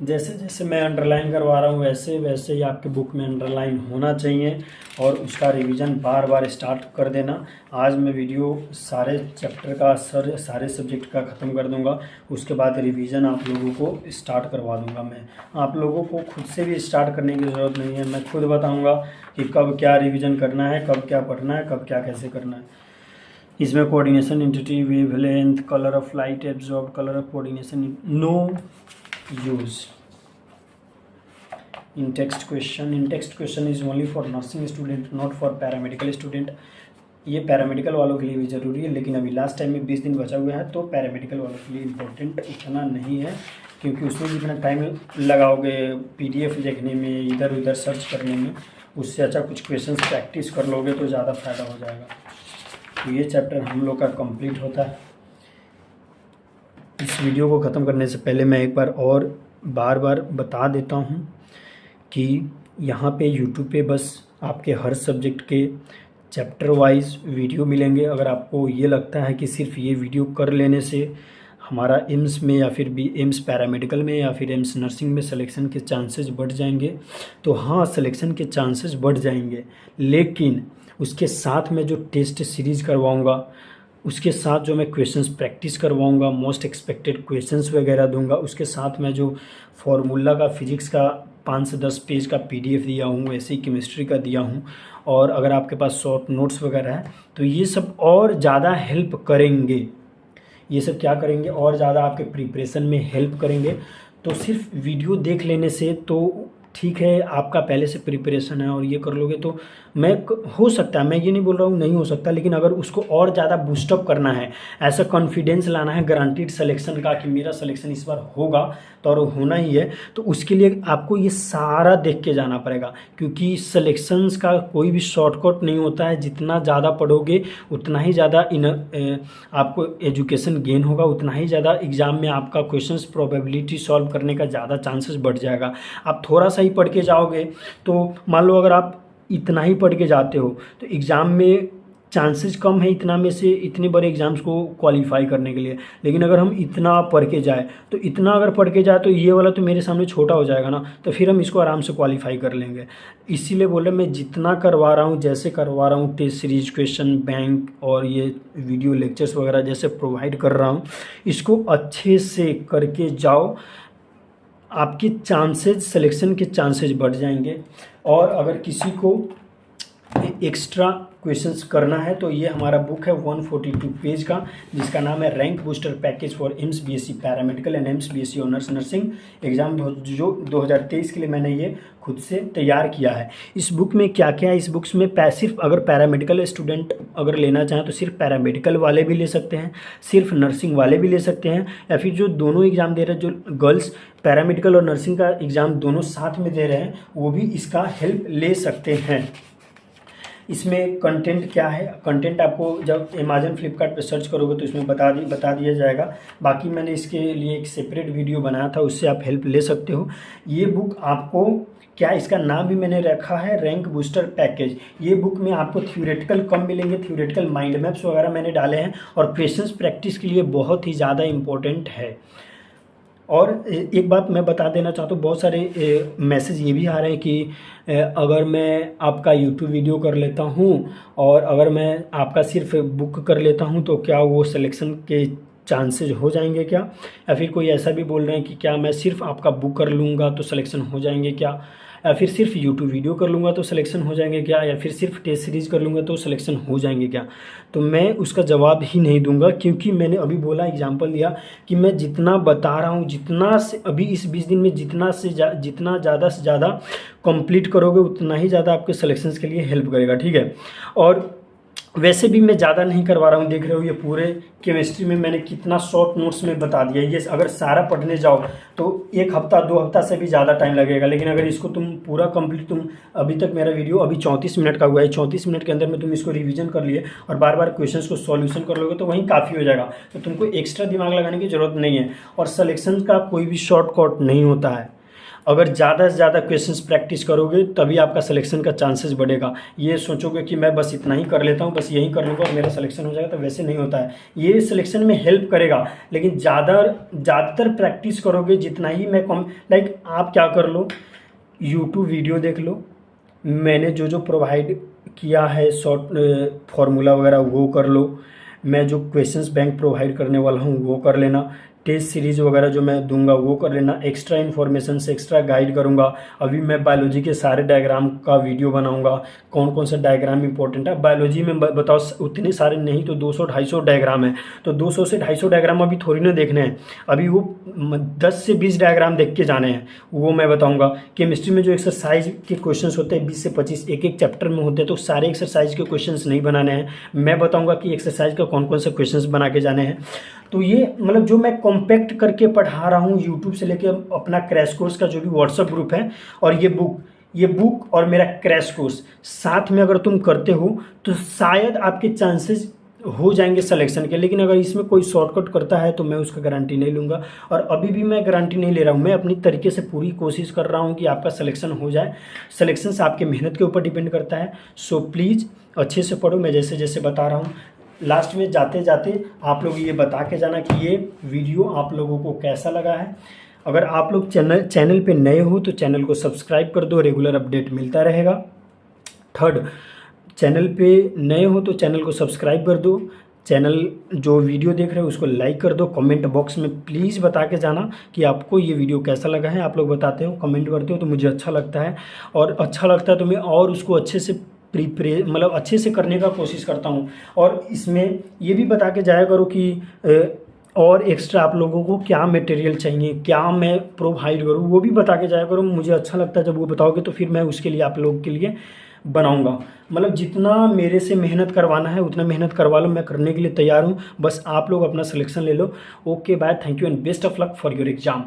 जैसे जैसे मैं अंडरलाइन करवा रहा हूँ वैसे वैसे ही आपके बुक में अंडरलाइन होना चाहिए और उसका रिवीजन बार बार स्टार्ट कर देना। आज मैं वीडियो सारे चैप्टर का सारे सब्जेक्ट का ख़त्म कर दूंगा, उसके बाद रिवीजन आप लोगों को स्टार्ट करवा दूंगा। मैं आप लोगों को खुद से भी स्टार्ट करने की ज़रूरत नहीं है, मैं खुद बताऊंगा कि कब क्या रिवीजन करना है, कब क्या पढ़ना है, कब क्या कैसे करना है। इसमें coordination, entity, wavelength, colour of light absorb, colour of coordination, no use in text question is only for nursing student, not for paramedical student। ये पैरामेडिकल वालों के लिए भी ज़रूरी है, लेकिन अभी लास्ट टाइम में 20 दिन बचा हुआ है, तो पैरामेडिकल वालों के लिए इम्पोर्टेंट उतना नहीं है, क्योंकि उसमें जितना टाइम लगाओगे PDF देखने में, इधर उधर सर्च करने में, उससे अच्छा कुछ क्वेश्चंस प्रैक्टिस कर लोगे तो ज़्यादा फ़ायदा हो जाएगा। तो ये चैप्टर हम लोग का कंप्लीट होता है। इस वीडियो को ख़त्म करने से पहले मैं एक बार और बार बार बता देता हूँ कि यहाँ पे YouTube पे बस आपके हर सब्जेक्ट के चैप्टर वाइज वीडियो मिलेंगे। अगर आपको ये लगता है कि सिर्फ ये वीडियो कर लेने से हमारा एम्स में या फिर भी एम्स पैरामेडिकल में या फिर एम्स नर्सिंग में सिलेक्शन के चांसेस बढ़ जाएंगे, तो हाँ सिलेक्शन के चांसेस बढ़ जाएंगे, लेकिन उसके साथ में जो टेस्ट सीरीज़ करवाऊँगा, उसके साथ जो मैं क्वेश्चंस प्रैक्टिस करवाऊंगा, मोस्ट एक्सपेक्टेड क्वेश्चंस वगैरह दूंगा, उसके साथ मैं जो फार्मूला का फिजिक्स का 5 से 10 पेज का PDF दिया हूँ, वैसे ही केमिस्ट्री का दिया हूँ, और अगर आपके पास शॉर्ट नोट्स वगैरह है तो ये सब और ज़्यादा हेल्प करेंगे। ये सब क्या करेंगे, और ज़्यादा आपके प्रिपरेशन में हेल्प करेंगे। तो सिर्फ वीडियो देख लेने से तो ठीक है, आपका पहले से प्रिपरेशन है और ये कर लोगे तो हो सकता है, मैं ये नहीं बोल रहा हूँ नहीं हो सकता, लेकिन अगर उसको और ज़्यादा बूस्टअप करना है, ऐसा कॉन्फिडेंस लाना है गारंटीड सिलेक्शन का कि मेरा सिलेक्शन इस बार होगा, तो और होना ही है, तो उसके लिए आपको ये सारा देख के जाना पड़ेगा, क्योंकि सिलेक्शंस का कोई भी शॉर्टकट नहीं होता है। जितना ज़्यादा पढ़ोगे उतना ही ज़्यादा आपको एजुकेशन गेन होगा, उतना ही ज़्यादा एग्ज़ाम में आपका क्वेश्चंस प्रोबेबिलिटी सॉल्व करने का ज़्यादा चांसेस बढ़ जाएगा। आप थोड़ा सा ही पढ़ के जाओगे तो मान लो अगर आप इतना ही पढ़ के जाते हो तो एग्ज़ाम में चांसेस कम है इतना में से इतने बड़े एग्ज़ाम्स को क्वालिफाई करने के लिए। लेकिन अगर हम इतना पढ़ के जाए तो इतना अगर पढ़ के जाए तो ये वाला तो मेरे सामने छोटा हो जाएगा ना, तो फिर हम इसको आराम से क्वालिफाई कर लेंगे। इसीलिए बोले मैं जितना करवा रहा हूँ, जैसे करवा रहा हूँ, टेस्ट सीरीज, क्वेश्चन बैंक और ये वीडियो लेक्चर्स वगैरह जैसे प्रोवाइड कर रहा हूँ, इसको अच्छे से करके जाओ, आपके चांसेस, सिलेक्शन के चांसेस बढ़ जाएंगे। और अगर किसी को एक्स्ट्रा क्वेश्चंस करना है। तो ये हमारा बुक है 142 पेज का, जिसका नाम है rank booster package for AIIMS BSc paramedical and AIIMS BSc honours nursing exam जो 2023 के लिए मैंने ये खुद से तैयार किया है। इस बुक में क्या क्या है, इस बुक्स में सिर्फ अगर पैरामेडिकल स्टूडेंट अगर लेना चाहें तो सिर्फ पैरामेडिकल वाले भी ले सकते हैं, सिर्फ नर्सिंग वाले भी ले सकते हैं, या फिर जो दोनों एग्ज़ाम दे रहे हैं, जो गर्ल्स पैरामेडिकल और नर्सिंग का एग्ज़ाम दोनों साथ में दे रहे हैं, वो भी इसका हेल्प ले सकते हैं। इसमें कंटेंट क्या है, कंटेंट आपको जब अमेजन फ्लिपकार्ट पे सर्च करोगे तो इसमें बता दिया जाएगा। बाकी मैंने इसके लिए एक सेपरेट वीडियो बनाया था, उससे आप हेल्प ले सकते हो। ये बुक आपको क्या, इसका नाम भी मैंने रखा है रैंक बूस्टर पैकेज। ये बुक में आपको थ्योरेटिकल कम मिलेंगे, थ्योरेटिकल माइंड मैप्स वगैरह मैंने डाले हैं, और क्वेश्चंस प्रैक्टिस के लिए बहुत ही ज़्यादा इम्पोर्टेंट है। और एक बात मैं बता देना चाहता हूँ, बहुत सारे मैसेज ये भी आ रहे हैं कि अगर मैं आपका यूट्यूब वीडियो कर लेता हूँ और अगर मैं आपका सिर्फ बुक कर लेता हूँ तो क्या वो सिलेक्शन के चांसेस हो जाएंगे क्या, या फिर कोई ऐसा भी बोल रहे हैं कि क्या मैं सिर्फ आपका बुक कर लूँगा तो सिलेक्शन हो जाएंगे क्या, या फिर सिर्फ यूट्यूब वीडियो कर लूँगा तो सिलेक्शन हो जाएंगे क्या, या फिर सिर्फ टेस्ट सीरीज़ कर लूँगा तो सिलेक्शन हो जाएंगे क्या। तो मैं उसका जवाब ही नहीं दूंगा, क्योंकि मैंने अभी बोला, एग्जांपल दिया कि मैं जितना बता रहा हूँ, जितना से अभी इस 20 दिन में जितना ज़्यादा से ज़्यादा कंप्लीट करोगे उतना ही ज़्यादा आपके सिलेक्शंस के लिए हेल्प करेगा, ठीक है। और वैसे भी मैं ज़्यादा नहीं करवा रहा हूँ, देख रहे हो ये पूरे केमिस्ट्री में मैंने कितना शॉर्ट नोट्स में बता दिया। ये अगर सारा पढ़ने जाओ तो 1 हफ्ता 2 हफ्ता से भी ज़्यादा टाइम लगेगा, लेकिन अगर इसको तुम पूरा कंप्लीट, तुम अभी तक मेरा वीडियो अभी 34 मिनट का हुआ है, 34 मिनट के अंदर में तुम इसको रिवीजन कर लिए और बार बार क्वेश्चंस को सॉल्यूशन कर लोगे तो वहीं काफ़ी हो जाएगा। तो तुमको एक्स्ट्रा दिमाग लगाने की ज़रूरत नहीं है। और सिलेक्शन का कोई भी शॉर्टकट नहीं होता है, अगर ज़्यादा से ज़्यादा क्वेश्चंस प्रैक्टिस करोगे तभी आपका सिलेक्शन का चांसेस बढ़ेगा। ये सोचोगे कि मैं बस इतना ही कर लेता हूँ, बस यही कर लूँगा और मेरा सिलेक्शन हो जाएगा, तो वैसे नहीं होता है। ये सिलेक्शन में हेल्प करेगा, लेकिन ज़्यादातर प्रैक्टिस करोगे जितना ही मैं लाइक आप क्या कर लो, यूट्यूब वीडियो देख लो, मैंने जो प्रोवाइड किया है शॉर्ट फार्मूला वगैरह वो कर लो, मैं जो क्वेश्चंस बैंक प्रोवाइड करने वाला हूँ वो कर लेना, टेस्ट सीरीज़ वगैरह जो मैं दूंगा वो कर लेना, एक्स्ट्रा इन्फॉर्मेशन से एक्स्ट्रा गाइड करूंगा। अभी मैं बायोलॉजी के सारे डायग्राम का वीडियो बनाऊंगा, कौन कौन सा डायग्राम इंपॉर्टेंट है। बायोलॉजी में बताओ उतने सारे नहीं तो 200-250 डायग्राम है, तो 200 से 250 डायग्राम अभी थोड़ी ना देखने हैं, अभी वो 10 से 20 डायग्राम देख के जाने हैं, वो मैं बताऊँगा। केमिस्ट्री में जो एक्सरसाइज के क्वेश्चन होते हैं 20 से 25 एक चैप्टर में होते हैं, तो सारे एक्सरसाइज के क्वेश्चन नहीं बनाने हैं, मैं बताऊँगा कि एक्सरसाइज का कौन कौन से क्वेश्चन बना के जाने हैं। तो ये मतलब जो मैं कॉम्पैक्ट करके पढ़ा रहा हूँ यूट्यूब से लेके अपना क्रैश कोर्स का जो भी व्हाट्सएप ग्रुप है, और ये बुक और मेरा क्रैश कोर्स साथ में अगर तुम करते हो तो शायद आपके चांसेस हो जाएंगे सिलेक्शन के। लेकिन अगर इसमें कोई शॉर्टकट करता है तो मैं उसका गारंटी नहीं लूँगा, और अभी भी मैं गारंटी नहीं ले रहा हूँ। मैं अपनी तरीके से पूरी कोशिश कर रहा हूँ कि आपका सिलेक्शन हो जाए। सिलेक्शन आपके मेहनत के ऊपर डिपेंड करता है। सो प्लीज़ अच्छे से पढ़ो, मैं जैसे जैसे बता रहा हूँ। लास्ट में जाते जाते आप लोग ये बता के जाना कि ये वीडियो आप लोगों को कैसा लगा है। अगर आप लोग चैनल पे नए हो तो चैनल को सब्सक्राइब कर दो, रेगुलर अपडेट मिलता रहेगा। थर्ड, चैनल पे नए हो तो चैनल को सब्सक्राइब कर दो, चैनल जो वीडियो देख रहे हो उसको लाइक कर दो। कमेंट बॉक्स में प्लीज़ बता के जाना कि आपको ये वीडियो कैसा लगा है। आप लोग बताते हो, कमेंट करते हो तो मुझे अच्छा लगता है, और अच्छा लगता है तो मैं और उसको अच्छे से मतलब अच्छे से करने का कोशिश करता हूँ। और इसमें ये भी बता के जाया करो कि और एक्स्ट्रा आप लोगों को क्या मटेरियल चाहिए, क्या मैं प्रोवाइड करूँ, वो भी बता के जाया करो। मुझे अच्छा लगता है जब वो बताओगे, तो फिर मैं उसके लिए आप लोगों के लिए बनाऊंगा। मतलब जितना मेरे से मेहनत करवाना है उतना मेहनत करवा लो, मैं करने के लिए तैयार हूँ। बस आप लोग अपना सिलेक्शन ले लो। Okay bye, thank you and best of luck for your exam.